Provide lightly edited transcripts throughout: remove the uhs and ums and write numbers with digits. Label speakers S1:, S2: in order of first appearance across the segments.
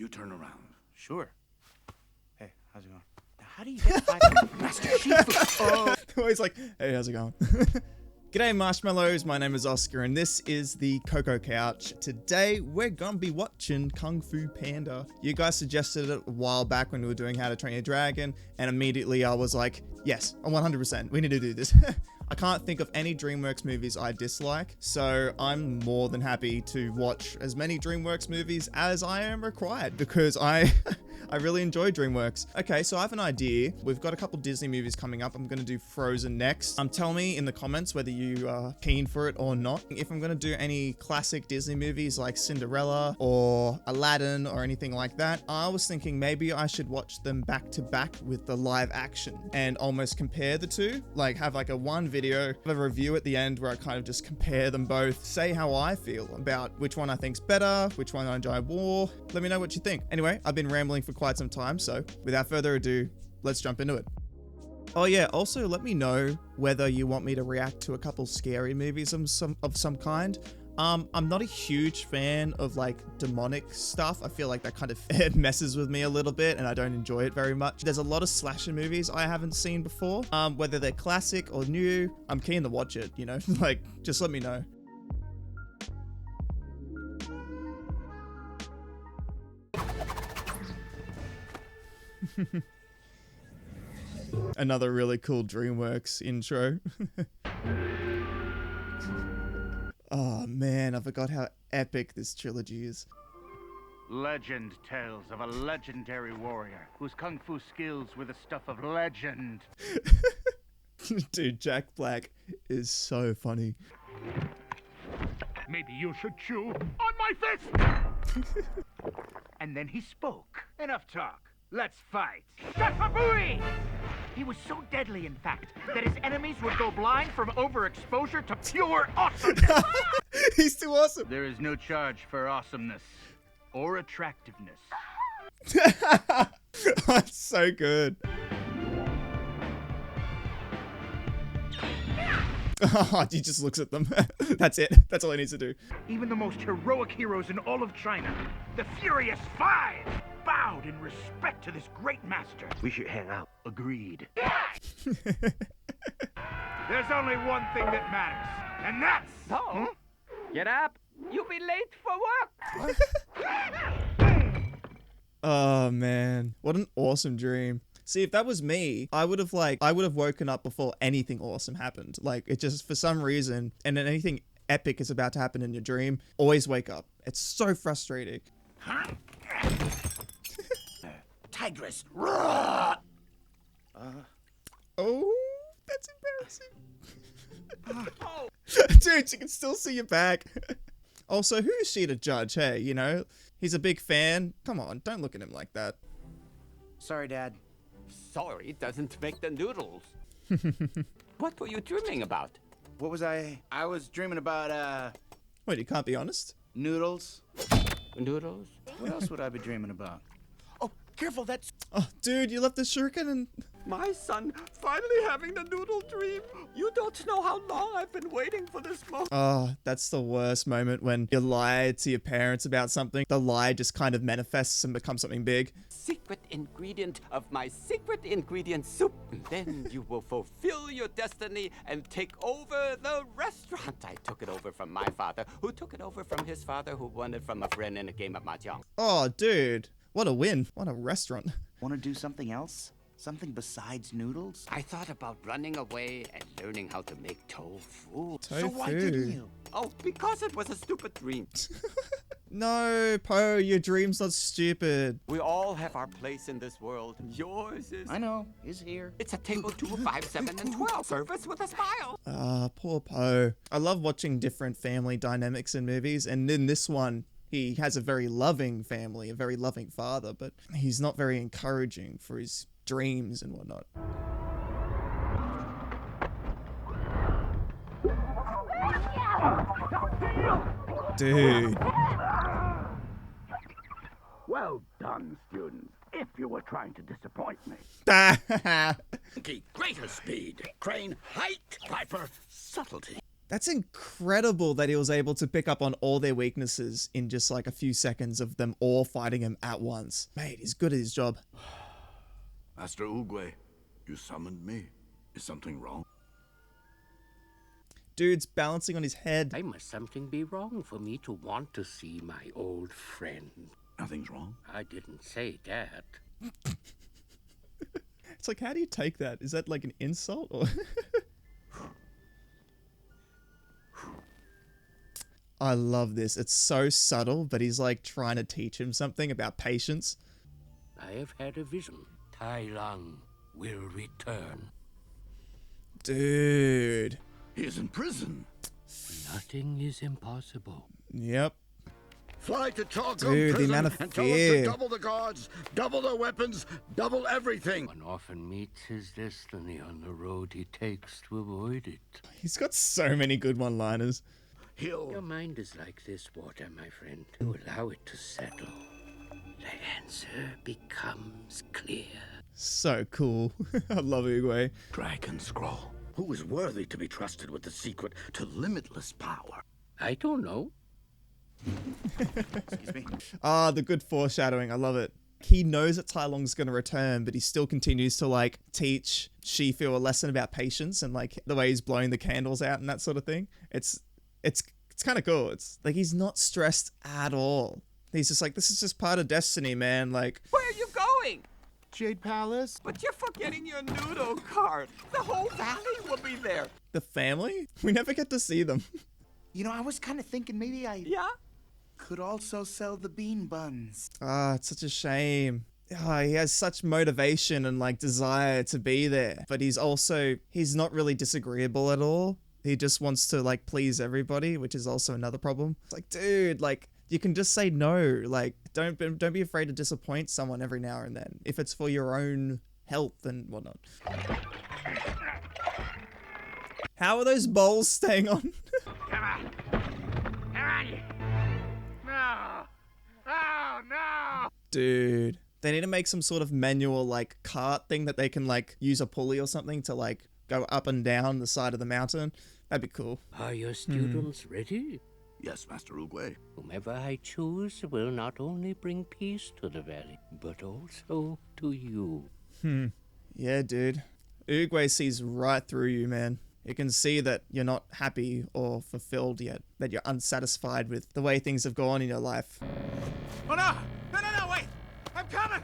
S1: you turn around.
S2: Sure. Hey, how's it going? Now, how do you get 5 Master Chief? Oh.
S3: Always like, hey, how's it going? G'day marshmallows, my name is Oscar and this is the Coco Couch. Today we're gonna be watching Kung Fu Panda. You guys suggested it a while back when we were doing How to Train Your Dragon, and immediately I was like, yes, 100%, we need to do this. I can't think of any DreamWorks movies I dislike, so I'm more than happy to watch as many DreamWorks movies as I am required because I really enjoy DreamWorks. Okay, so I have an idea. We've got a couple Disney movies coming up. I'm going to do Frozen next. Tell me in the comments whether you are keen for it or not. If I'm going to do any classic Disney movies like Cinderella or Aladdin or anything like that, I was thinking maybe I should watch them back to back with the live action and almost compare the two. Like have like a one video, have a review at the end where I kind of just compare them both, say how I feel about which one I think's better, which one I enjoy more. Let me know what you think. Anyway, I've been rambling for quite some time, so without further ado, let's jump into it. Oh yeah, also let me know whether you want me to react to a couple scary movies of some kind. I'm not a huge fan of like demonic stuff. I feel like that kind of it messes with me a little bit and I don't enjoy it very much. There's a lot of slasher movies I haven't seen before. Whether they're classic or new, I'm keen to watch it, you know, like just let me know. Another really cool DreamWorks intro. Oh man, I forgot how epic this trilogy is.
S4: Legend tells of a legendary warrior whose kung fu skills were the stuff of legend.
S3: Dude, Jack Black is so funny.
S4: Maybe you should chew on my fist! And then he spoke. Enough talk. Let's fight. Shut-a-booey! He was so deadly, in fact, that his enemies would go blind from overexposure to pure awesomeness.
S3: He's too awesome.
S4: There is no charge for awesomeness or attractiveness.
S3: That's so good. Oh, he just looks at them. That's it. That's all he needs to do.
S4: Even the most heroic heroes in all of China, the Furious Five, bowed in respect to this great master. We should hang out. Agreed. There's only one thing that matters, and that's...
S5: Oh, get up. You'll be late for work.
S3: Oh man, what an awesome dream. See, if that was me, I would have woken up before anything awesome happened. Like it just, for some reason, and then anything epic is about to happen in your dream, always wake up. It's so frustrating.
S1: Tigress.
S3: Oh, that's embarrassing. Dude, you can still see your back. Also, who is she to judge? Hey, you know, he's a big fan. Come on, don't look at him like that.
S2: Sorry, Dad.
S5: Sorry doesn't make the noodles. What were you dreaming about?
S2: What was I was dreaming about,
S3: Wait, you can't be honest?
S2: noodles.
S5: Noodles?
S2: What else would I be dreaming about? Oh, careful, that's...
S3: Oh, dude, you left the shuriken and...
S5: My son finally having the noodle dream. You don't know how long I've been waiting for this moment.
S3: Oh, that's the worst moment when you lie to your parents about something. The lie just kind of manifests and becomes something big.
S5: Secret ingredient of my secret ingredient soup. And then you will fulfill your destiny and take over the restaurant. I took it over from my father, who took it over from his father, who won it from a friend in a game of mahjong.
S3: Oh, dude, what a win. What a restaurant.
S2: Want to do something else? Something besides noodles?
S5: I thought about running away and learning how to make tofu.
S2: So why didn't you?
S5: Oh, because it was a stupid dream.
S3: No, Poe, your dream's not stupid.
S5: We all have our place in this world. Yours is...
S2: I know, is here.
S5: It's a table 2, 5, 7, and 12. Service with a smile.
S3: Ah, poor Poe. I love watching different family dynamics in movies, and in this one, he has a very loving family, a very loving father, but he's not very encouraging for his dreams and whatnot. Dude.
S4: Well done, students. If you were trying to disappoint me.
S1: Greater speed. Crane height. Piper subtlety.
S3: That's incredible that he was able to pick up on all their weaknesses in just like a few seconds of them all fighting him at once. Mate, he's good at his job.
S1: Master Oogway, you summoned me. Is something wrong?
S3: Dude's balancing on his head.
S6: Why must something be wrong for me to want to see my old friend?
S1: Nothing's wrong.
S6: I didn't say that.
S3: It's like, how do you take that? Is that like an insult or? I love this. It's so subtle, but he's like trying to teach him something about patience.
S6: I have had a vision. Tai Lung will return.
S3: Dude.
S1: He is in prison.
S6: Nothing is impossible.
S3: Yep.
S1: Fly to Chalcom
S3: Dude, the
S1: prison
S3: amount of
S1: and tell them
S3: fear.
S1: to double the guards, double their weapons, double everything.
S6: One often meets his destiny on the road he takes to avoid it.
S3: He's got so many good one-liners.
S6: Your
S1: He'll...
S6: mind is like this water, my friend. To allow it to settle, the answer becomes clear.
S3: So cool. I love Oogway.
S1: Dragon Scroll. Who is worthy to be trusted with the secret to limitless power?
S6: I don't know.
S2: Excuse me.
S3: Ah, the good foreshadowing. I love it. He knows that Tai Lung's going to return, but he still continues to like teach Shifu a lesson about patience and like the way he's blowing the candles out and that sort of thing. It's kind of cool. It's like he's not stressed at all. He's just like, this is just part of destiny, man. Like,
S5: Where are you going?
S2: Jade Palace.
S5: But you're forgetting your noodle cart. The whole valley will be there.
S3: the family? We never get to see them.
S2: You know, I was kind of thinking maybe I
S5: Yeah?
S2: could also sell the bean buns.
S3: Ah, it's such a shame. Ah, he has such motivation and like desire to be there, but he's not really disagreeable at all. He just wants to like please everybody, which is also another problem. It's like, dude, like you can just say no. Like don't be afraid to disappoint someone every now and then if it's for your own health and whatnot. How are those bowls staying on?
S4: Come on. Come on, you. No. Oh, no.
S3: Dude, they need to make some sort of manual like cart thing that they can like use a pulley or something to like go up and down the side of the mountain. That'd be cool.
S6: Are your students ready?
S1: Yes, Master Oogway.
S6: Whomever I choose will not only bring peace to the valley, but also to you.
S3: Yeah, dude. Oogway sees right through you, man. You can see that you're not happy or fulfilled yet, that you're unsatisfied with the way things have gone in your life.
S4: Oh, no. No, wait. I'm coming.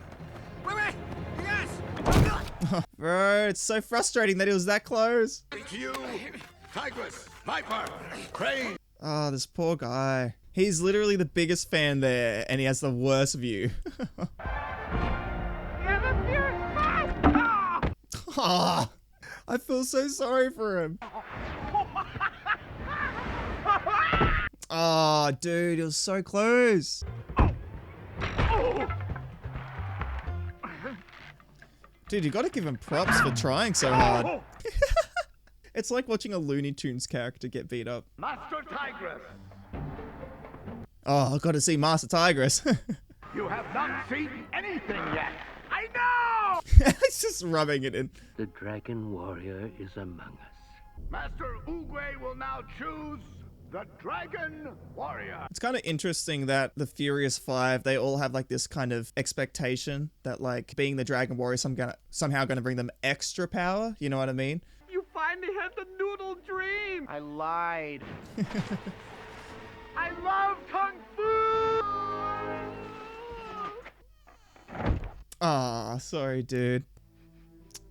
S4: Wait. Yes.
S3: Bro, it's so frustrating that he was that close.
S1: To you, Tigress, Viper, Crane.
S3: Oh, this poor guy. He's literally the biggest fan there, and he has the worst view. Ah, I feel so sorry for him. Oh, dude, he was so close. Dude, you gotta give him props for trying so hard. It's like watching a Looney Tunes character get beat up.
S4: Master Tigress,
S3: Oh, I gotta see Master Tigress.
S4: you have not seen anything yet. I know.
S3: He's just rubbing it in.
S6: The dragon warrior is among us.
S4: Master Oogway will now choose the Dragon Warrior.
S3: It's kind of interesting that the Furious Five, they all have like this kind of expectation that like being the Dragon Warrior is somehow gonna bring them extra power. You know what I mean?
S5: You finally had the noodle dream.
S2: I lied.
S4: I love Kung Fu.
S3: Aw, sorry, dude.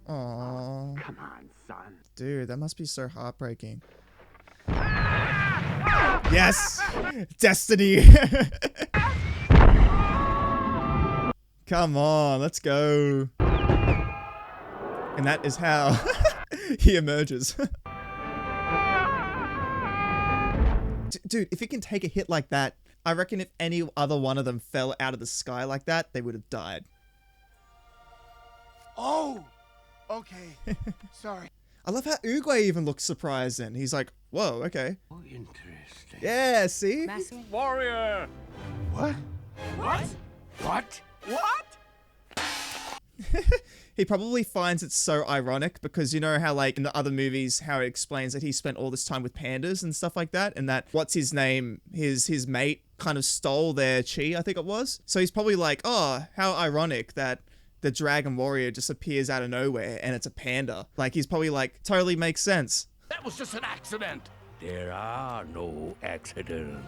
S3: Aw,
S4: Come on, son.
S3: dude, that must be so heartbreaking. Yes! Destiny! Come on, let's go. And that is how he emerges. Dude, if he can take a hit like that, I reckon if any other one of them fell out of the sky like that, they would have died.
S2: Oh, okay. Sorry.
S3: I love how Oogway even looks surprised then. He's like, whoa, okay.
S6: Oh, interesting.
S3: Yeah, see?
S4: Warrior.
S2: What?
S5: What? What? What?
S3: he probably finds it so ironic because you know how like in the other movies how it explains that he spent all this time with pandas and stuff like that, and that what's his name, his mate kind of stole their chi, I think it was. So he's probably like, oh, how ironic that the dragon warrior just appears out of nowhere and it's a panda. Like he's probably like, totally makes sense.
S6: That was just an accident. There are no accidents.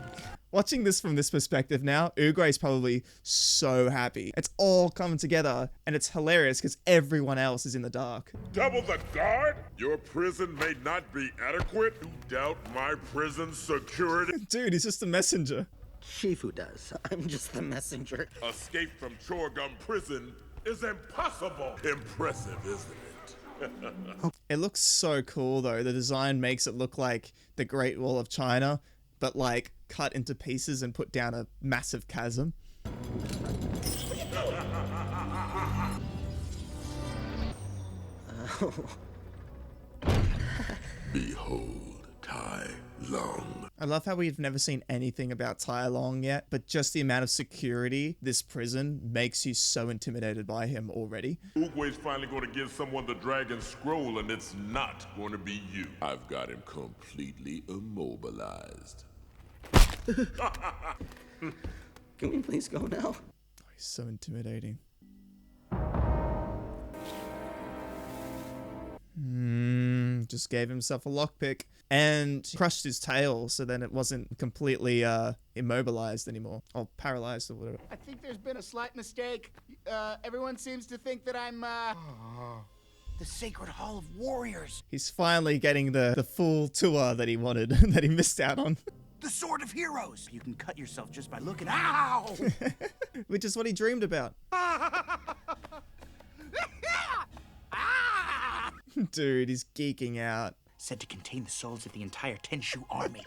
S3: Watching this from this perspective now, Uguay's probably so happy. It's all coming together, and it's hilarious because everyone else is in the dark.
S7: Double the guard? Your prison may not be adequate. You doubt my prison security?
S3: Dude, he's just a messenger.
S1: Shifu does. I'm just the messenger.
S7: Escape from Chorgum prison is impossible. Impressive, isn't it?
S3: It looks so cool though. The design makes it look like the Great Wall of China, but like cut into pieces and put down a massive chasm.
S7: Behold, Tai Long.
S3: I love how we've never seen anything about Tai Long yet, but just the amount of security this prison makes you so intimidated by him already.
S7: Oogway's finally going to give someone the dragon scroll, and it's not going to be you. I've got him completely immobilized.
S1: Can we please go now?
S3: Oh, he's so intimidating. Just gave himself a lockpick and crushed his tail so then it wasn't completely immobilized anymore, or paralyzed or whatever.
S2: I think there's been a slight mistake. Everyone seems to think that I'm, the Sacred Hall of Warriors.
S3: He's finally getting the full tour that he wanted, that he missed out on.
S2: The Sword of Heroes. You can cut yourself just by looking. Ow!
S3: Which is what he dreamed about. Dude, he's geeking out.
S2: Said to contain the souls of the entire Tenshu army.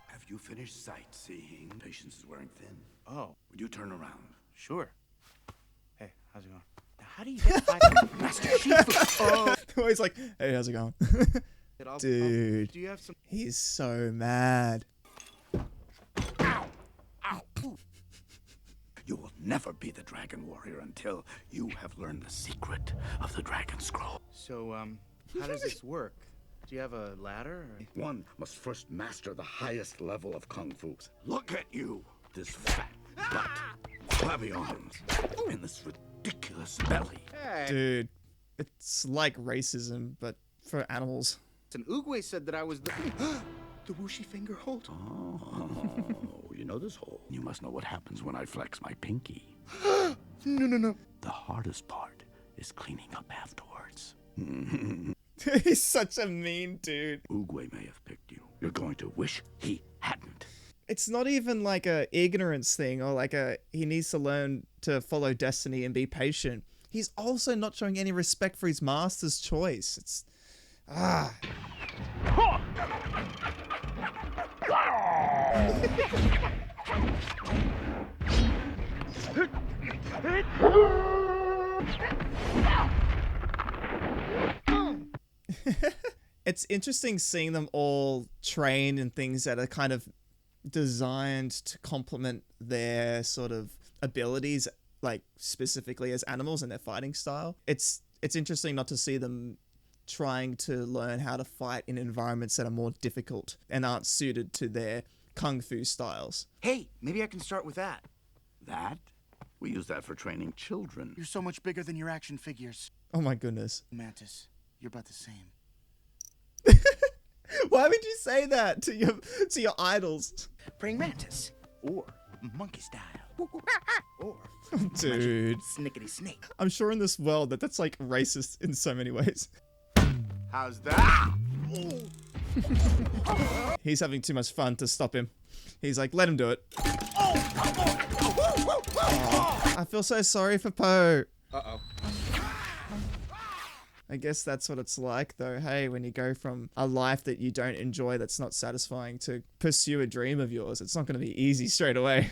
S6: Have you finished sightseeing? Patience is wearing thin.
S2: Oh,
S6: Would you turn around?
S2: sure. Hey, how's it going? Now, how do you get 5 Master Shifu? Oh.
S3: He's like, hey, how's it going? Dude,
S2: Do you have some?
S3: he's so mad.
S6: Ow! Ow! You will never be the dragon warrior until you have learned the secret of the dragon scroll.
S2: So, how does this work? Do you have a ladder? Or?
S1: One must first master the highest level of Kung Fu.
S6: Look at you! This fat butt, flabby arms, and this ridiculous belly.
S2: Hey.
S3: Dude, it's like racism, but for animals.
S2: And Oogway said that I was the the whooshy finger hold.
S1: Oh, you know this hole.
S6: You must know what happens when I flex my pinky.
S2: No.
S6: The hardest part is cleaning up afterwards.
S3: He's such a mean dude.
S6: Oogway may have picked you. You're going to wish he hadn't.
S3: It's not even like a ignorance thing or like he needs to learn to follow destiny and be patient. He's also not showing any respect for his master's choice. It's It's interesting seeing them all train in things that are kind of designed to complement their sort of abilities, like specifically as animals and their fighting style. It's interesting not to see them trying to learn how to fight in environments that are more difficult and aren't suited to their kung fu styles.
S2: Hey, maybe I can start with that.
S6: That? We use that for training children.
S2: You're so much bigger than your action figures.
S3: Oh my goodness.
S2: Mantis, you're about the same.
S3: Why would you say that to your idols?
S2: Praying mantis. Or monkey style. Or
S3: Dude.
S2: snickety snake.
S3: I'm sure in this world that's like racist in so many ways.
S2: How's that?
S3: He's having too much fun to stop him. He's like, let him do it. Oh, I feel so sorry for Poe.
S2: Uh-oh.
S3: I guess that's what it's like though. Hey, when you go from a life that you don't enjoy, that's not satisfying, to pursue a dream of yours, it's not going to be easy straight away.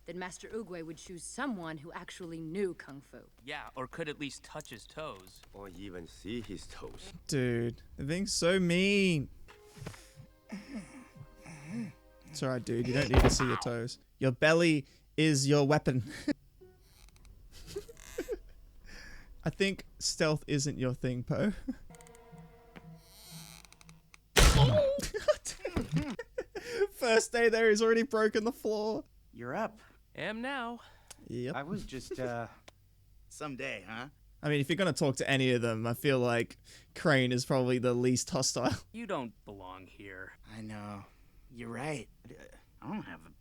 S8: Then Master Oogway would choose someone who actually knew Kung Fu.
S9: Yeah, or could at least touch his toes.
S6: Or even see his toes.
S3: Dude, they're being so mean. It's alright, dude. You don't need to see your toes. Your belly is your weapon. I think stealth isn't your thing, Poe. First day there, he's already broken the floor.
S2: You're up.
S9: Am now.
S3: Yep.
S2: I was just, someday, huh?
S3: I mean, if you're going to talk to any of them, I feel like Crane is probably the least hostile.
S9: You don't belong here.
S2: I know. You're right. I don't have a...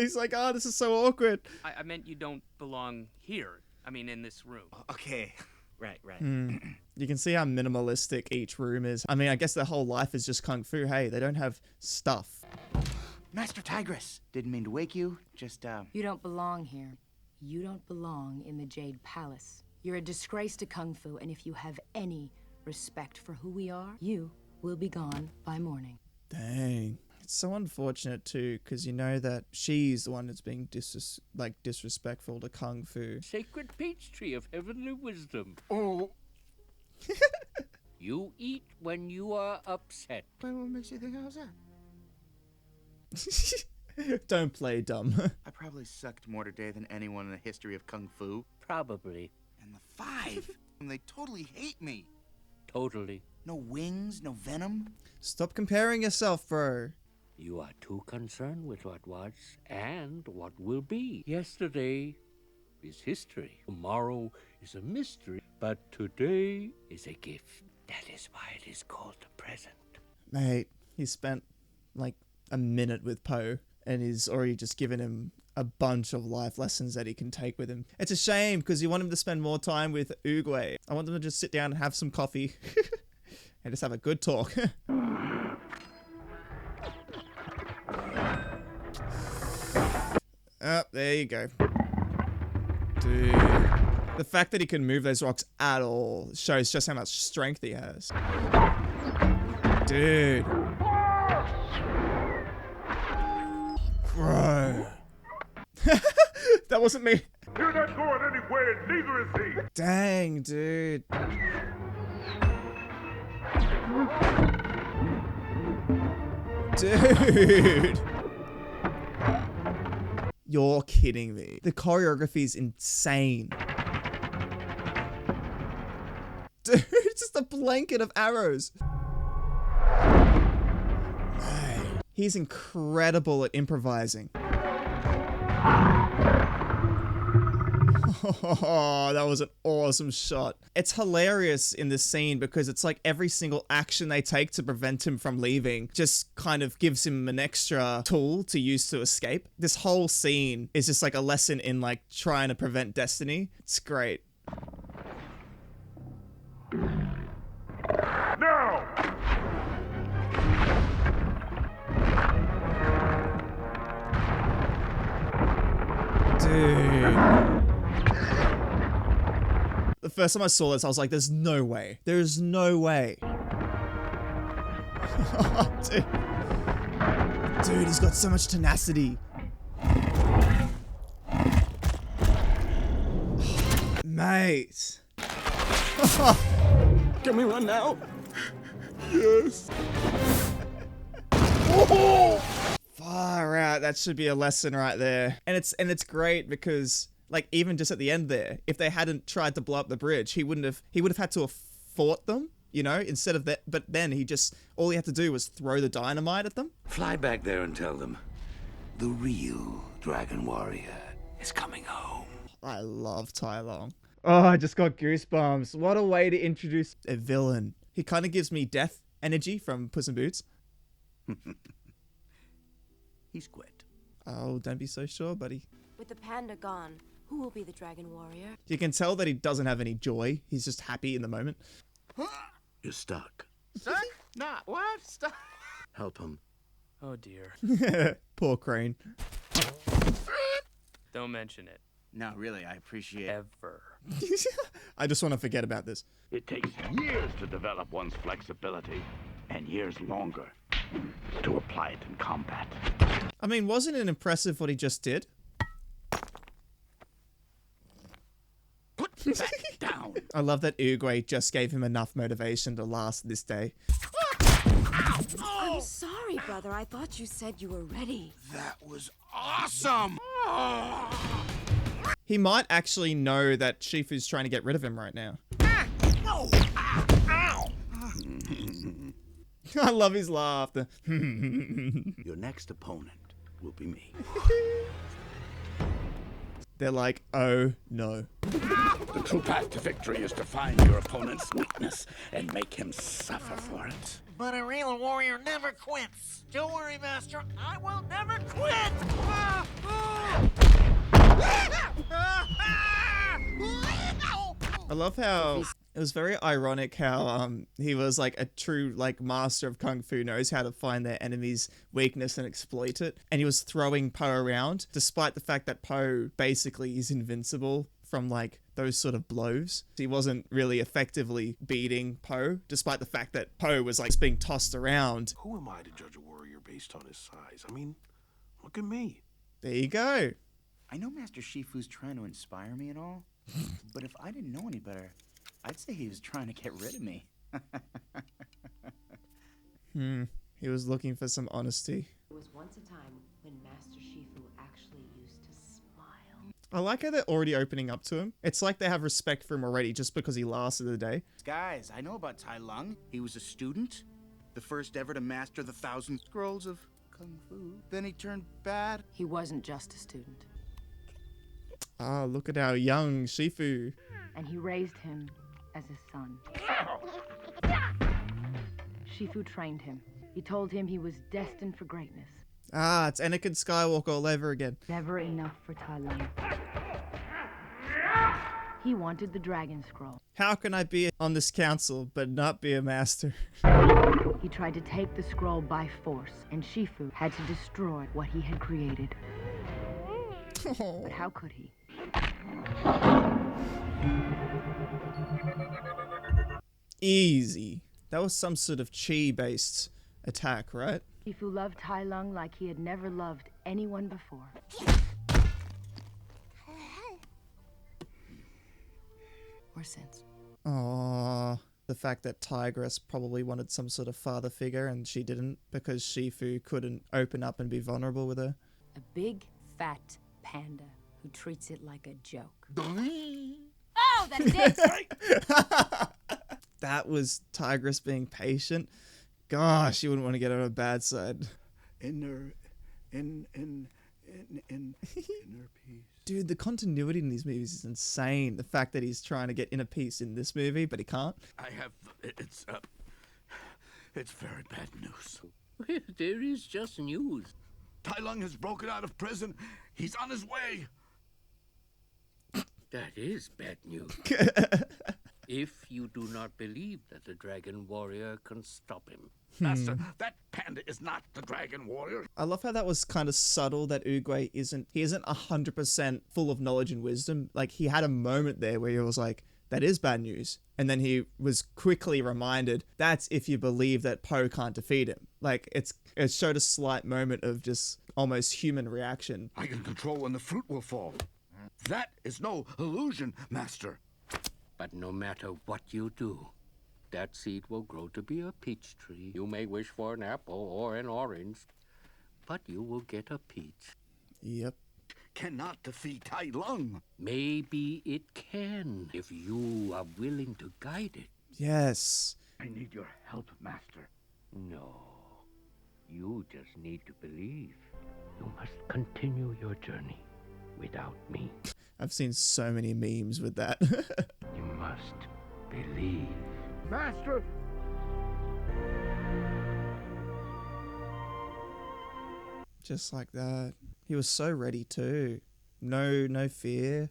S3: He's like, oh, this is so awkward.
S9: I meant you don't belong here. I mean, in this room.
S2: Okay. Right.
S3: You can see how minimalistic each room is. I mean, I guess their whole life is just kung fu. Hey, they don't have stuff.
S2: Master Tigress, didn't mean to wake you. Just,
S8: You don't belong here. You don't belong in the Jade Palace. You're a disgrace to Kung Fu, and if you have any respect for who we are, you will be gone by morning.
S3: Dang. It's so unfortunate, too, because you know that she's the one that's being disrespectful to Kung Fu.
S10: Sacred peach tree of heavenly wisdom.
S2: Oh.
S10: You eat when you are upset.
S2: What makes you think I was that?
S3: Don't play dumb.
S2: I probably sucked more today than anyone in the history of Kung Fu.
S10: Probably.
S2: And the 5, and they totally hate me.
S10: Totally.
S2: No wings, no venom.
S3: Stop comparing yourself, bro.
S10: You are too concerned with what was and what will be. Yesterday is history. Tomorrow is a mystery. But today is a gift. That is why it is called the present.
S3: Mate, he spent like a minute with Poe and he's already just given him a bunch of life lessons that he can take with him. It's a shame because you want him to spend more time with Oogway. I want them to just sit down and have some coffee and just have a good talk. Oh, there you go. Dude. The fact that he can move those rocks at all shows just how much strength he has. Dude. Bro. That wasn't me.
S7: You're not going anywhere, neither is he.
S3: Dang, dude. Dude. You're kidding me. The choreography is insane. Dude, it's just a blanket of arrows. Man, he's incredible at improvising. Oh, that was an awesome shot. It's hilarious in this scene because it's like every single action they take to prevent him from leaving just kind of gives him an extra tool to use to escape. This whole scene is just like a lesson in like trying to prevent destiny. It's great.
S7: Now!
S3: Dude. The first time I saw this, I was like, there's no way. There's no way. Dude. Dude, he's got so much tenacity. Mate.
S6: Can we run now?
S3: Yes. Far out. That should be a lesson right there. And it's great because like even just at the end there, if they hadn't tried to blow up the bridge, he would have had to have fought them, you know, instead of that. But then all he had to do was throw the dynamite at them.
S6: Fly back there and tell them the real Dragon Warrior is coming home.
S3: I love Tai Long. Oh, I just got goosebumps. What a way to introduce a villain. He kind of gives me death energy from Puss in Boots.
S2: He's quit.
S3: Oh, don't be so sure, buddy.
S11: With the panda gone, who will be the Dragon Warrior?
S3: You can tell that he doesn't have any joy. He's just happy in the moment.
S6: You're stuck.
S2: Stuck? Nah, what? Stuck?
S6: Help him.
S9: Oh dear.
S3: Poor Crane.
S9: Don't mention it.
S2: No, really, I appreciate it.
S9: Ever.
S3: I just want to forget about this.
S6: It takes years to develop one's flexibility, and years longer to apply it in combat.
S3: I mean, wasn't it impressive what he just did?
S6: Put that down.
S3: I love that Oogway just gave him enough motivation to last this day.
S11: I'm sorry, brother. I thought you said you were ready.
S2: That was awesome!
S3: He might actually know that Shifu's trying to get rid of him right now. I love his laughter.
S6: Your next opponent will be me.
S3: They're like, oh no.
S6: The true path to victory is to find your opponent's weakness and make him suffer for it.
S4: But a real warrior never quits. Don't worry, Master. I will never quit.
S3: I love how it was very ironic how he was like a true like master of kung fu, knows how to find their enemy's weakness and exploit it, and he was throwing Po around despite the fact that Po basically is invincible from like those sort of blows. He wasn't really effectively beating Po despite the fact that Po was like being tossed around.
S12: Who am I to judge a warrior based on his size? I mean, look at me.
S3: There you go.
S2: I know Master Shifu's trying to inspire me and all, but if I didn't know any better, I'd say he was trying to get rid of me.
S3: He was looking for some honesty.
S8: There was once a time when Master Shifu actually used to smile.
S3: I like how they're already opening up to him. It's like they have respect for him already just because he lasted the day.
S2: Guys, I know about Tai Lung. He was a student, the first ever to master the 1,000 scrolls of Kung Fu. Then he turned bad.
S8: He wasn't just a student.
S3: Ah, look at our young Shifu.
S8: And he raised him as his son. Shifu trained him. He told him he was destined for greatness.
S3: Ah, it's Anakin Skywalker all over again.
S8: Never enough for Tai Lung. He wanted the Dragon Scroll.
S3: How can I be on this council but not be a master?
S8: He tried to take the scroll by force, and Shifu had to destroy what he had created. But how could he?
S3: Easy. That was some sort of chi-based attack, right?
S8: Shifu loved Tai Lung like he had never loved anyone before. Or since.
S3: Aww. The fact that Tigress probably wanted some sort of father figure and she didn't because Shifu couldn't open up and be vulnerable with her.
S8: A big, fat panda who treats it like a joke.
S11: Oh, that's it!
S3: That was Tigress being patient. Gosh, you wouldn't want to get on her bad side.
S6: Inner peace.
S3: Dude, the continuity in these movies is insane. The fact that he's trying to get inner peace in this movie, but he can't.
S6: It's very bad news.
S10: There is just news.
S6: Tai Lung has broken out of prison. He's on his way.
S10: That is bad news. If you do not believe that the Dragon Warrior can stop him.
S6: Master, that panda is not the Dragon Warrior.
S3: I love how that was kind of subtle that Oogway isn't 100% full of knowledge and wisdom. Like, he had a moment there where he was like, that is bad news. And then he was quickly reminded, that's if you believe that Po can't defeat him. Like, it showed a slight moment of just almost human reaction.
S6: I can control when the fruit will fall. That is no illusion, Master.
S10: But no matter what you do, that seed will grow to be a peach tree. You may wish for an apple or an orange, but you will get a peach.
S3: Yep.
S6: Cannot defeat Tai Lung.
S10: Maybe it can, if you are willing to guide it.
S3: Yes.
S6: I need your help, Master.
S10: No. You just need to believe. You must continue your journey without me.
S3: I've seen so many memes with that.
S10: You must believe.
S6: Master!
S3: Just like that. He was so ready too. No fear.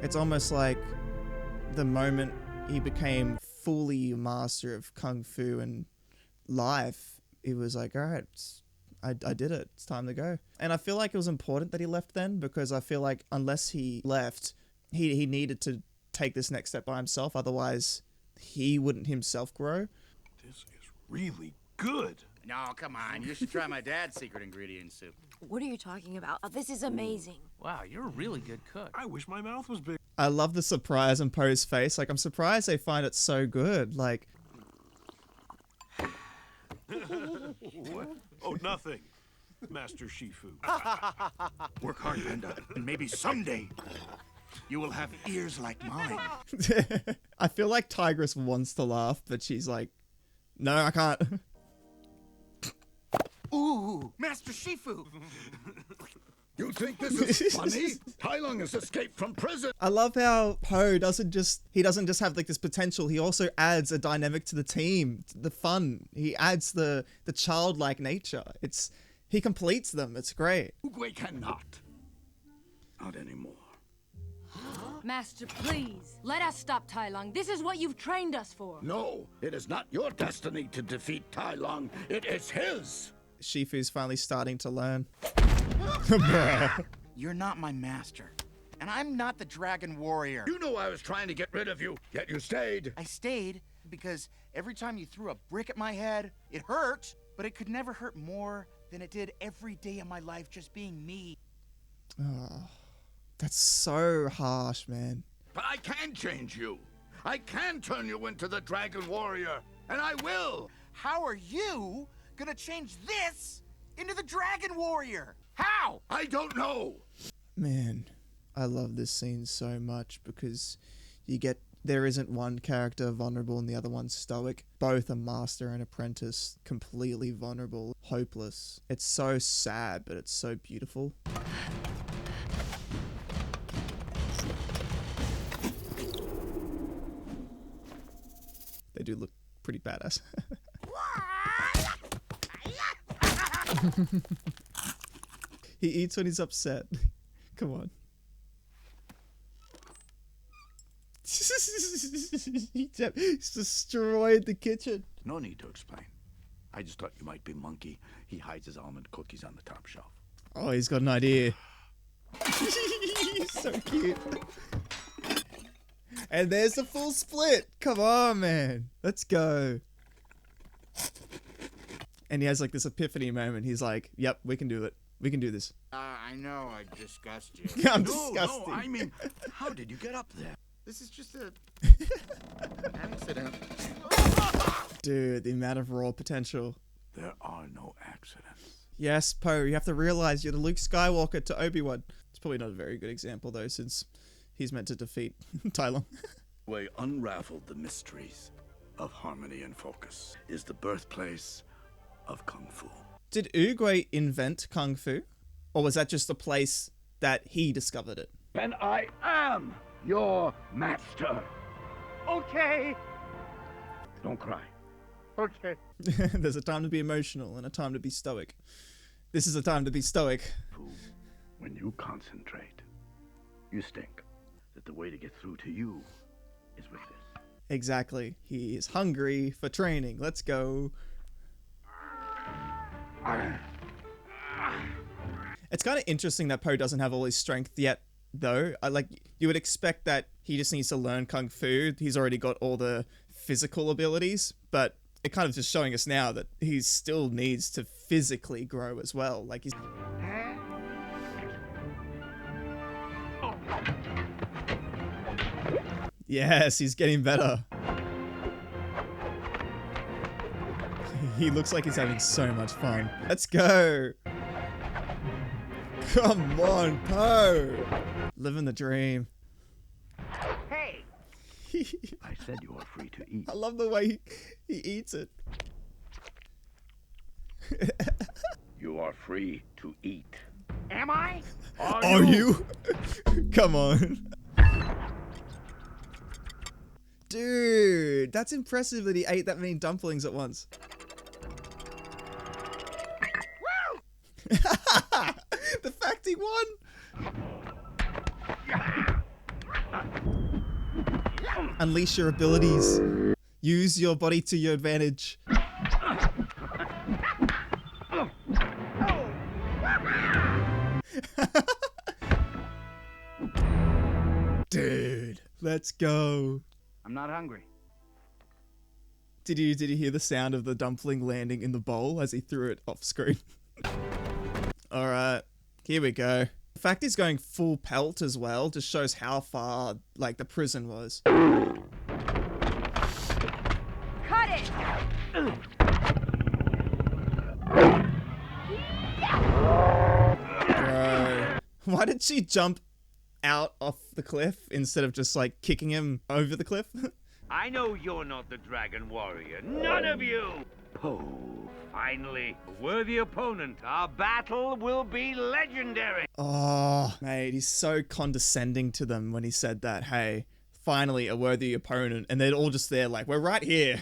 S3: It's almost like the moment he became fully a master of Kung Fu and life, he was like, all right, I did it. It's time to go. And I feel like it was important that he left then, because I feel like unless he left, he needed to take this next step by himself. Otherwise, he wouldn't himself grow.
S12: This is really good.
S2: No, come on. You should try my dad's secret ingredient soup.
S11: What are you talking about? Oh, this is amazing.
S9: Wow, you're a really good cook.
S12: I wish my mouth was big.
S3: I love the surprise on Poe's face. Like, I'm surprised they find it so good. Like,
S12: What? Oh, nothing. Master Shifu.
S2: Work hard, Panda, and maybe someday you will have ears like mine.
S3: I feel like Tigress wants to laugh, but she's like, no, I can't.
S2: Ooh, Master Shifu.
S1: You think this is funny? Tai Lung has escaped from prison.
S3: I love how Poe doesn't just have like this potential. He also adds a dynamic to the team, the fun. He adds the childlike nature. He completes them. It's great.
S1: Oogway cannot. Not anymore.
S8: Master, please, let us stop Tai Lung. This is what you've trained us for.
S1: No, it is not your destiny to defeat Tai Lung. It is his.
S3: Shifu's finally starting to learn.
S2: You're not my master, and I'm not the Dragon Warrior.
S1: You know I was trying to get rid of you, yet you stayed.
S2: I stayed because every time you threw a brick at my head, it hurt, but it could never hurt more than it did every day of my life just being me.
S3: Oh, that's so harsh, man.
S1: But I can change you. I can turn you into the Dragon Warrior, and I will.
S2: How are you gonna change this into the Dragon Warrior? How?
S1: I don't know.
S3: Man, I love this scene so much because there isn't one character vulnerable and the other one stoic. Both a master and apprentice, completely vulnerable, hopeless. It's so sad, but it's so beautiful. They do look pretty badass. He eats when he's upset. Come on. He's destroyed the kitchen.
S6: No need to explain. I just thought you might be Monkey. He hides his almond cookies on the top shelf.
S3: Oh, he's got an idea. He's so cute. And there's the full split. Come on, man. Let's go. And he has like this epiphany moment. He's like, yep, we can do it. We can do this.
S2: I know I disgust you.
S3: I'm
S1: No,
S3: disgusting.
S1: I mean, how did you get up there?
S2: This is just a accident.
S3: Dude, the amount of raw potential.
S6: There are no accidents.
S3: Yes, Poe, you have to realize you're the Luke Skywalker to Obi-Wan. It's probably not a very good example, though, since he's meant to defeat Tai Lung.
S6: Way unraveled the mysteries of harmony and focus is the birthplace of Kung Fu.
S3: Did Oogway invent Kung Fu? Or was that just a place that he discovered it?
S1: And I am your master.
S4: Okay.
S1: Don't cry.
S4: Okay.
S3: There's a time to be emotional and a time to be stoic. This is a time to be stoic.
S6: When you concentrate, you stink. That the way to get through to you is with this.
S3: Exactly. He is hungry for training. Let's go. It's kind of interesting that Poe doesn't have all his strength yet, though. You would expect that he just needs to learn Kung Fu. He's already got all the physical abilities, but it kind of just showing us now that he still needs to physically grow as well. Like he's... Yes, he's getting better. He looks like he's having so much fun. Let's go. Come on, Poe. Living the dream.
S4: Hey.
S6: I said you are free to eat.
S3: I love the way he eats it.
S6: You are free to eat.
S4: Am I?
S3: Are you? Come on. Dude, that's impressive that he ate that many dumplings at once. The fact he won. Unleash your abilities. Use your body to your advantage. Dude, let's go.
S2: I'm not hungry.
S3: Did you hear the sound of the dumpling landing in the bowl as he threw it off screen? Alright, here we go. The fact he's going full pelt as well just shows how far, like, the prison was.
S11: Cut it!
S3: Why did she jump out off the cliff instead of just like kicking him over the cliff?
S4: I know you're not the Dragon Warrior. None of you! Poe, finally, a worthy opponent. Our battle will be legendary.
S3: Oh, mate, he's so condescending to them when he said that. Hey, finally a worthy opponent. And they're all just there like, we're right here.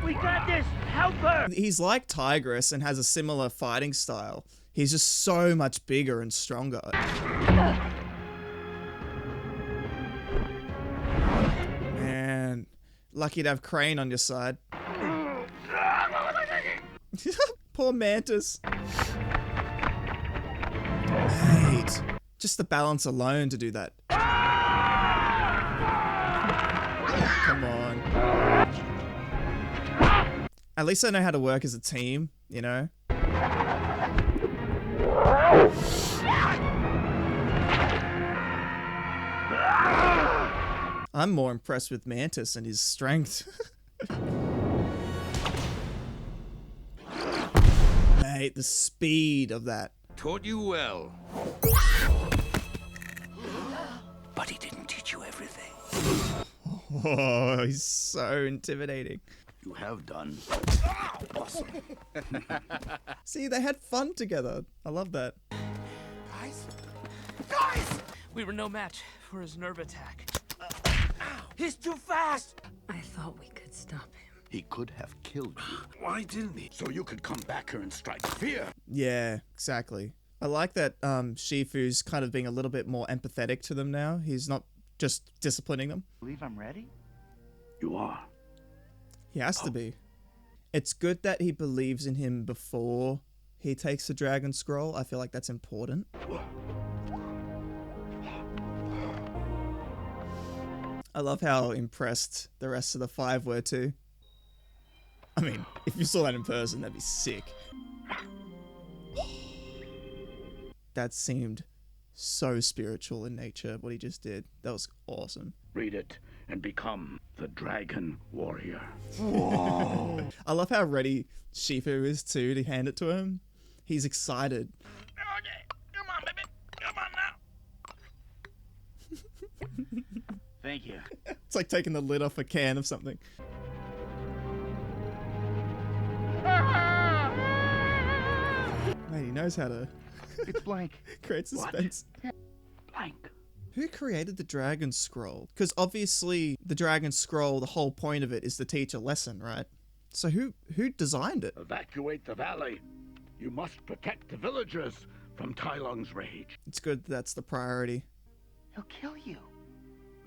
S4: We got this! Help her!
S3: He's like Tigress and has a similar fighting style. He's just so much bigger and stronger. Man, lucky to have Crane on your side. Poor Mantis. Mate, just the balance alone to do that. Come on. At least I know how to work as a team, you know? I'm more impressed with Mantis and his strength. Mate, the speed of that.
S1: Taught you well.
S6: But he didn't teach you everything.
S3: Oh, he's so intimidating.
S6: You have done awesome.
S3: See, they had fun together. I love that.
S9: Guys! We were no match for his nerve attack. He's too fast!
S8: I thought we could stop him.
S6: He could have killed you.
S12: Why didn't he?
S6: So you could come back here and strike fear.
S3: Yeah, exactly. I like that Shifu's kind of being a little bit more empathetic to them now. He's not just disciplining them.
S2: Believe I'm ready?
S6: You are.
S3: He has to be. It's good that he believes in him before he takes the Dragon Scroll. I feel like that's important. I love how impressed the rest of the 5 were too. I mean, if you saw that in person, that'd be sick. That seemed so spiritual in nature, what he just did. That was awesome.
S6: Read it and become the Dragon Warrior.
S3: Whoa. I love how ready Shifu is too to hand it to him. He's excited.
S4: Okay, come on, baby. Come on now. Thank you.
S3: It's like taking the lid off a can of something. Man, he knows how to
S2: It's blank.
S3: create suspense.
S6: Blank.
S3: Who created the Dragon Scroll? Because obviously the Dragon Scroll, the whole point of it is to teach a lesson, right? So who designed it?
S6: Evacuate the valley. You must protect the villagers from Tai Lung's rage.
S3: It's good that's the priority.
S2: He'll kill you.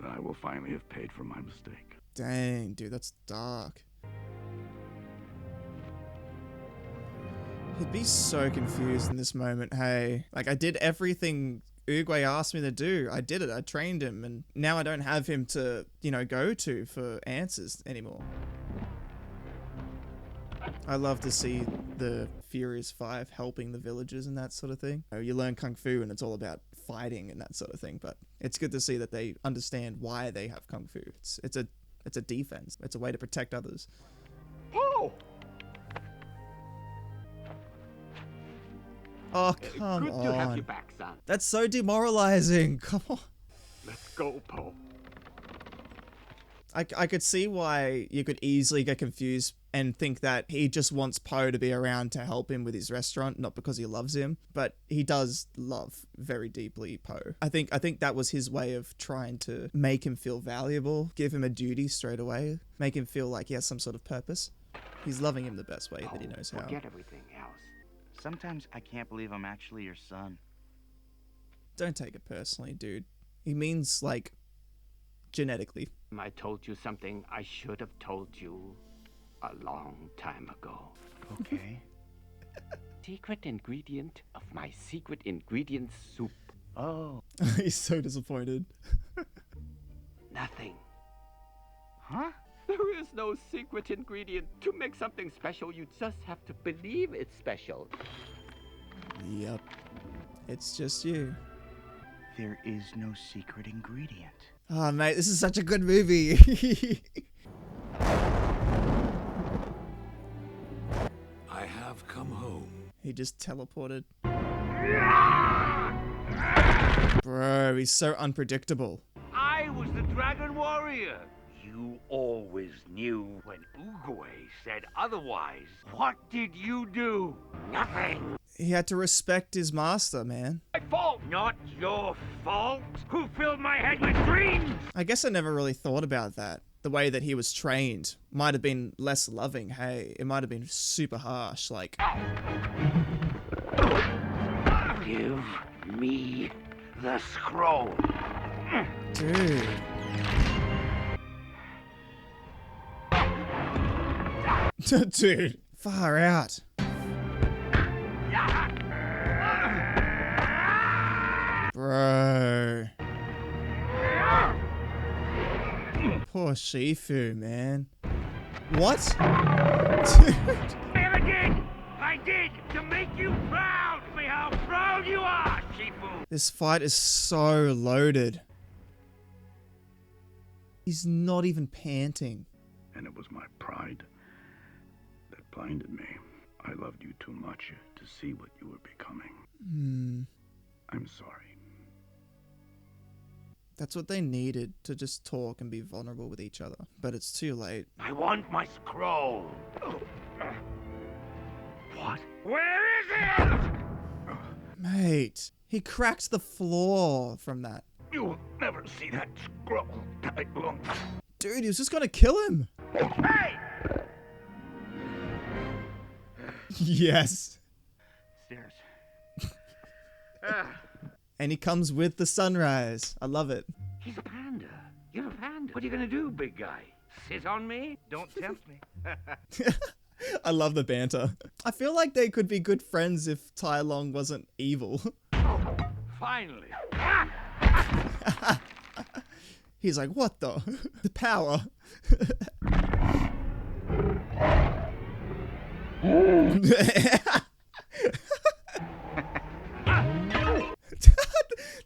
S6: I will finally have paid for my mistake.
S3: Dang, dude, that's dark. He'd be so confused in this moment, hey. Like, I did everything Oogway asked me to do. I did it, I trained him, and now I don't have him to, you know, go to for answers anymore. I love to see the Furious 5 helping the villagers and that sort of thing. You learn Kung Fu and it's all about fighting and that sort of thing, but it's good to see that they understand why they have Kung Fu. It's a defense. It's a way to protect others.
S6: Oh!
S3: Oh, come
S5: Good
S3: on.
S5: to have you back, son.
S3: That's so demoralizing. Come on.
S6: Let's go, Poe.
S3: I could see why you could easily get confused and think that he just wants Poe to be around to help him with his restaurant, not because he loves him, but he does love very deeply Poe. I think that was his way of trying to make him feel valuable, give him a duty straight away, make him feel like he has some sort of purpose. He's loving him the best way that he knows how.
S2: Forget everything else. Sometimes I can't believe I'm actually your son.
S3: Don't take it personally, dude. He means, like, genetically.
S5: I told you something I should have told you a long time ago.
S2: Okay.
S5: Secret ingredient of my secret ingredient soup.
S2: Oh.
S3: He's so disappointed.
S5: Nothing.
S2: Huh?
S5: There is no secret ingredient. To make something special, you just have to believe it's special.
S3: Yep. It's just you.
S2: There is no secret ingredient.
S3: Oh, mate, this is such a good movie.
S7: I have come home.
S3: He just teleported. Bro, he's so unpredictable.
S4: I was the Dragon Warrior. You always knew when Uguay said otherwise. What did you do? Nothing.
S3: He had to respect his master, man.
S4: My fault, not your fault. Who filled my head with dreams?
S3: I guess I never really thought about that. The way that he was trained might have been less loving, hey. It might have been super harsh, like...
S4: Give me the scroll.
S3: Dude. Dude, far out. Bro. Poor Shifu, man. What? Dude.
S4: Never did. I did to make you proud. Show me how proud you are, Shifu.
S3: This fight is so loaded. He's not even panting.
S6: And it was my pride that blinded me. I loved you too much to see what you were becoming. I'm sorry.
S3: That's what they needed, to just talk and be vulnerable with each other. But it's too late.
S4: I want my scroll. What? Where is it?
S3: Mate, he cracked the floor from that.
S6: You'll never see that scroll, Tai Lung.
S3: Dude, he was just gonna kill him.
S4: Hey!
S3: Yes.
S4: Stairs.
S3: And he comes with the sunrise. I love it.
S4: He's a panda. You're a panda. What are you gonna do, big guy? Sit on me? Don't tempt me.
S3: I love the banter. I feel like they could be good friends if Tai Lung wasn't evil.
S4: Finally.
S3: He's like, what the? The power.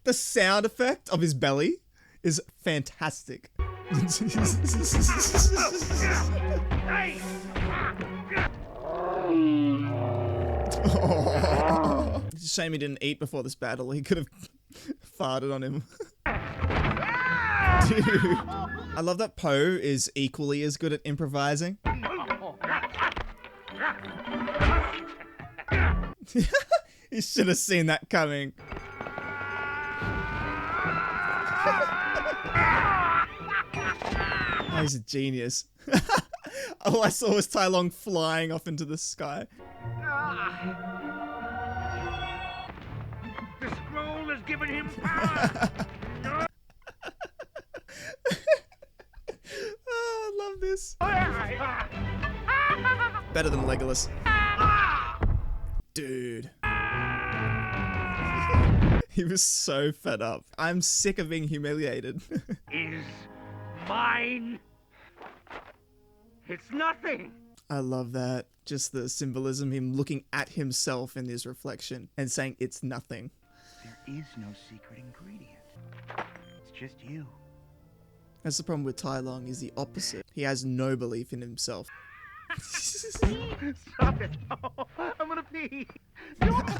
S3: The sound effect of his belly is fantastic. Oh. Shame he didn't eat before this battle. He could have farted on him. Dude. I love that Poe is equally as good at improvising. He should have seen that coming. Oh, he's a genius. All I saw was Tai Lung flying off into the sky.
S4: The scroll has given him power.
S3: Oh, I love this. Better than Legolas. Dude. He was so fed up. I'm sick of being humiliated.
S4: Is mine. It's nothing.
S3: I love that. Just the symbolism, him looking at himself in his reflection and saying it's nothing.
S2: There is no secret ingredient. It's just you.
S3: That's the problem with Tai Lung, is the opposite. He has no belief in himself.
S4: Stop it. Oh, I'm gonna pee. Don't.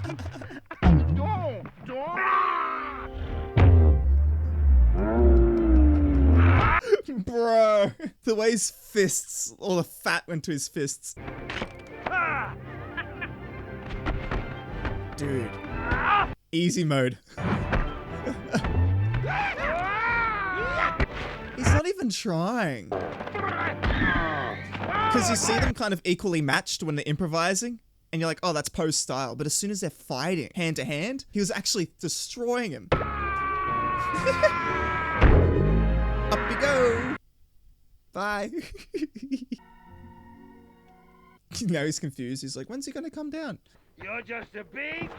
S3: Bro, the way his fists, all the fat went to his fists. Dude. Easy mode. He's not even trying. Because you see them kind of equally matched when they're improvising, and you're like, oh, that's Poe's style. But as soon as they're fighting hand to hand, he was actually destroying him. Up you go. Bye. Now he's confused. He's like, when's he gonna come down?
S4: You're just a big,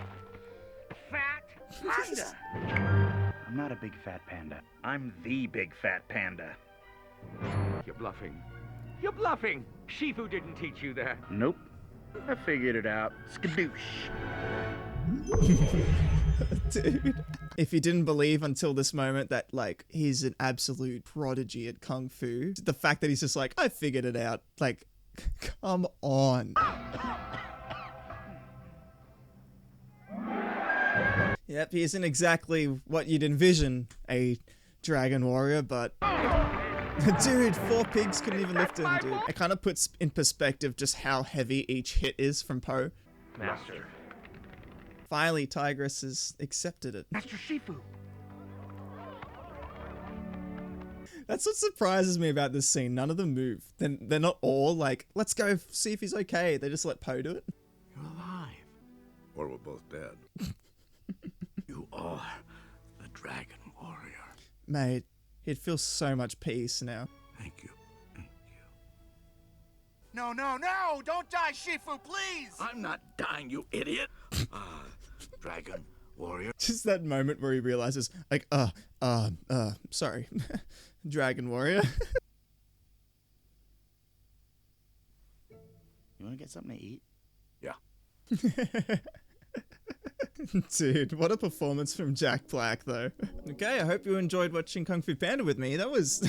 S4: fat panda.
S2: I'm not a big fat panda. I'm the big fat panda.
S4: You're bluffing. You're bluffing. Shifu didn't teach you that.
S2: Nope. I figured it out. Skadoosh.
S3: Dude. If you didn't believe until this moment that, like, he's an absolute prodigy at Kung Fu, the fact that he's just like, I figured it out. Like, come on. Yep, he isn't exactly what you'd envision a dragon warrior, but dude, 4 pigs couldn't even lift him, dude. It kind of puts in perspective just how heavy each hit is from Poe.
S4: Master.
S3: Finally, Tigress has accepted it.
S4: Master Shifu.
S3: That's what surprises me about this scene. None of them move. They're not all like, let's go see if he's okay. They just let Poe do it.
S6: You're alive. Or we're both dead. You are the Dragon Warrior.
S3: Mate, it feels so much peace now.
S6: Thank you. Thank you.
S2: No, no, no! Don't die, Shifu, please!
S6: I'm not dying, you idiot. Dragon Warrior.
S3: Just that moment where he realizes, like, sorry. Dragon Warrior.
S2: You want to get something to eat?
S6: Yeah.
S3: Dude, what a performance from Jack Black, though. Okay, I hope you enjoyed watching Kung Fu Panda with me. That was...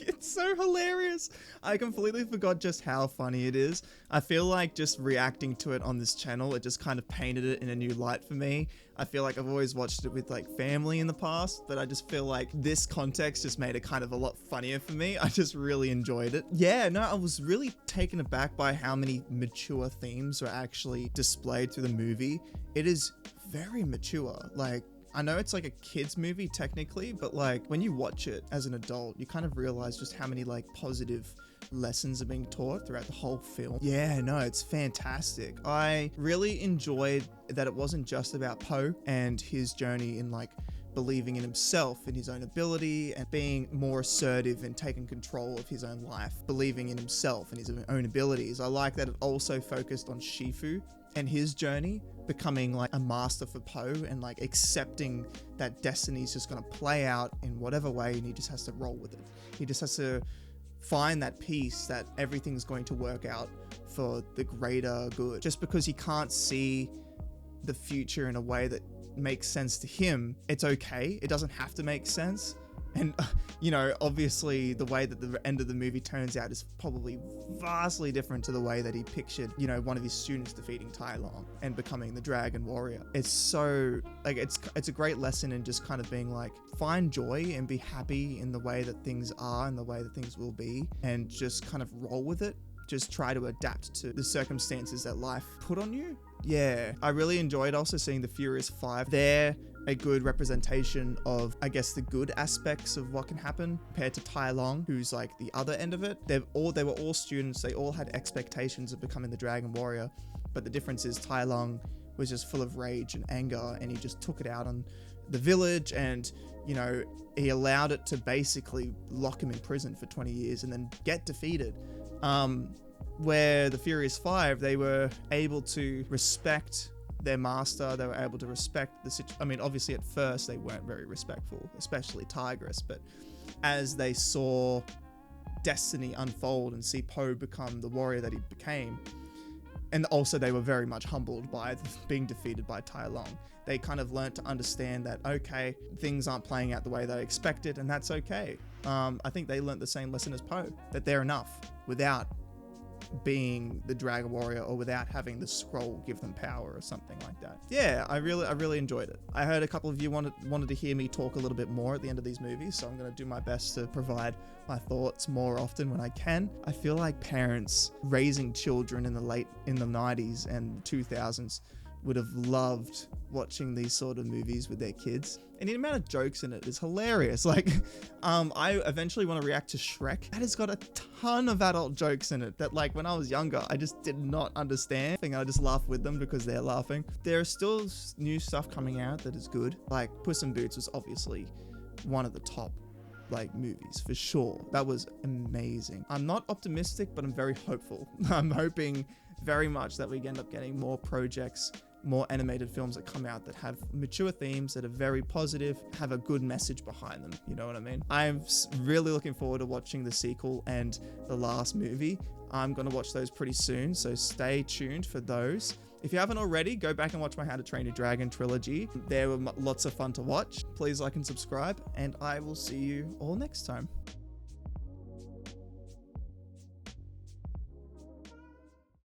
S3: It's so hilarious. I completely forgot just how funny it is. I feel like just reacting to it on this channel, it just kind of painted it in a new light for me. I feel like I've always watched it with like family in the past, but I just feel like this context just made it kind of a lot funnier for me. I just really enjoyed it. Yeah, no, I was really taken aback by how many mature themes were actually displayed through the movie. It is very mature. Like, I know it's like a kid's movie technically, but like when you watch it as an adult, you kind of realize just how many like positive lessons are being taught throughout the whole film. Yeah, no, it's fantastic. I really enjoyed that it wasn't just about Poe and his journey in like believing in himself, in his own ability, and being more assertive and taking control of his own life, believing in himself and his own abilities. I like that it also focused on Shifu and his journey, becoming like a master for Poe and like accepting that destiny's just going to play out in whatever way, and he just has to roll with it. He just has to find that peace that everything's going to work out for the greater good. Just because he can't see the future in a way that makes sense to him, it's okay. It doesn't have to make sense. And, you know, obviously the way that the end of the movie turns out is probably vastly different to the way that he pictured, you know, one of his students defeating Tai Lung and becoming the Dragon Warrior. It's so, like, it's a great lesson in just kind of being like, find joy and be happy in the way that things are and the way that things will be, and just kind of roll with it. Just try to adapt to the circumstances that life put on you. Yeah, I really enjoyed also seeing the Furious 5. They're a good representation of, I guess, the good aspects of what can happen compared to Tai Lung, who's like the other end of it. They were all students. They all had expectations of becoming the Dragon Warrior, but the difference is Tai Lung was just full of rage and anger, and he just took it out on the village, and, you know, he allowed it to basically lock him in prison for 20 years and then get defeated. Where the Furious 5, they were able to respect their master. They were able to respect the situation. I mean, obviously at first they weren't very respectful, especially Tigress, but as they saw destiny unfold and see Poe become the warrior that he became, and also they were very much humbled by being defeated by Tai Lung. They kind of learned to understand that, okay, things aren't playing out the way they expected, and that's okay. I think they learned the same lesson as Poe, that they're enough without being the Dragon Warrior or without having the scroll give them power or something like that. Yeah, I really enjoyed it. I heard a couple of you wanted to hear me talk a little bit more at the end of these movies, so I'm going to do my best to provide my thoughts more often when I can. I feel like parents raising children in the 90s and 2000s would have loved watching these sort of movies with their kids. And the amount of jokes in it is hilarious. Like, I eventually want to react to Shrek. That has got a ton of adult jokes in it that, like, when I was younger, I just did not understand. I just laugh with them because they're laughing. There is still new stuff coming out that is good. Like, Puss in Boots was obviously one of the top, like, movies for sure. That was amazing. I'm not optimistic, but I'm very hopeful. I'm hoping very much that we end up getting more projects, more animated films that come out that have mature themes, that are very positive, have a good message behind them. You know what I mean? I'm really looking forward to watching the sequel and the last movie. I'm going to watch those pretty soon, so stay tuned for those. If you haven't already, go back and watch my How to Train Your Dragon trilogy. They were lots of fun to watch. Please like and subscribe, and I will see you all next time.